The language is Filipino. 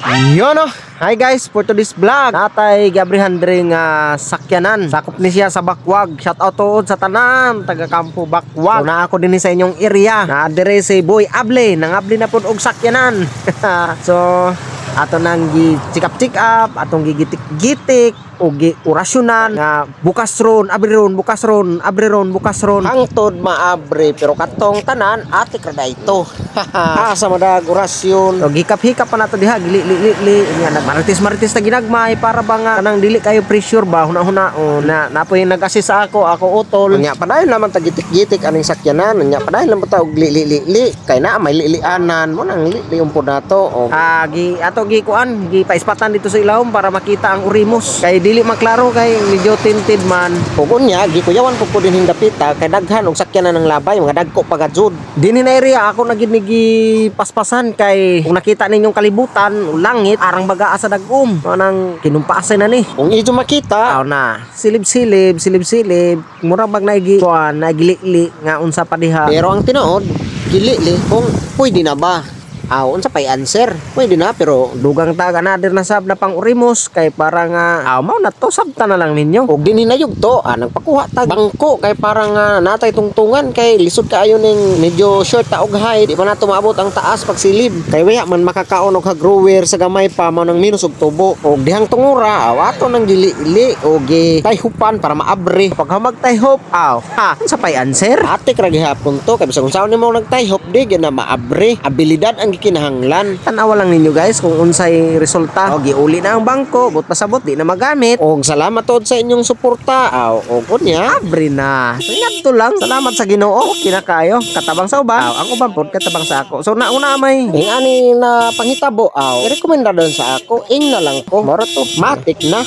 Yun oh. Hi guys, for today's vlog natay gabrihan diri nga sakyanan. Sakop ni siya sa Bakwag. Shout out to sa tanan taga Kampo Bakwag. So na ako din sa inyong area. Na dire si Boy Able, nangabli na pud og sakyanan. So ato nang gi check up, atong gigitik-gitik o orasyonan nga bukas ron, abri ron, bukas ron, abri ron, bukas ron. Hangtod maabre pero katong tanan ati kada ito. Asa madag orasyon. So gikap-hikap pa nato diha gili-li nya nagmaritis-maritis ta ginagmay para ba nga kanang dili kayo pressure ba hunahuna na napoy nag-assist ako utol. Nya padayon naman ta gitik-gitik aning sakyanan. Nya padayon naman ta og li kay na may lilianan mo nang li umpod nato. Ato gi kuan gi paispatan dito sa ilawom para makita ang urimos. Kay dili maklaro kay medyo tinted man. Ug unya gikuyawan ko din hindapita kay daghan og sakyanan ng labay mga dagko pagadzud. Dinhi na area ako na gid paspasan kay kung nakita ninyong kalibutan langit arang baga sa dagom. Manang kinumpaasan na ni. Kung idyo makita aw na silib-silib mura bag naigi kuan nagili nga unsa pa diha. Pero ang tinuod gili kung pwede na ba? Unsa pay answer? Pwede na pero dugang taga nader na sab na pang urimos kay para nga mao na to sabta na lang ninyo. Ug dinhi na yugto nagpakuha tag bangko kay para nga natay tungtungan kay lisod kaayo ning medyo short ta og height di pa nato maabot ang taas pagsilib. Kay waya man makakaon og grower sa gamay pa mao nang minus og tubo. Ug dihang tungura ato nang gili og tayhupan para maabre. Pag magtayhop unsa pay answer? Ate ra gihapon to kay bisag unsa nimo nagtayhop di na maabre. Abilidad ang kinahanglan. Tanawa lang ninyo guys kung unsay resulta. Giuli na ang bangko, but pasabot di na magamit. Og salamat tod sa inyong suporta. Og unya, abre na. So ingadto lang. Salamat sa Ginoo. Kinakayo katabang sa uban. Ang uban pod katabang sa ako. So nauna may ani na panghitabo. I-recommenda don sa ako. Ing na lang ko. Moro to. Matik na.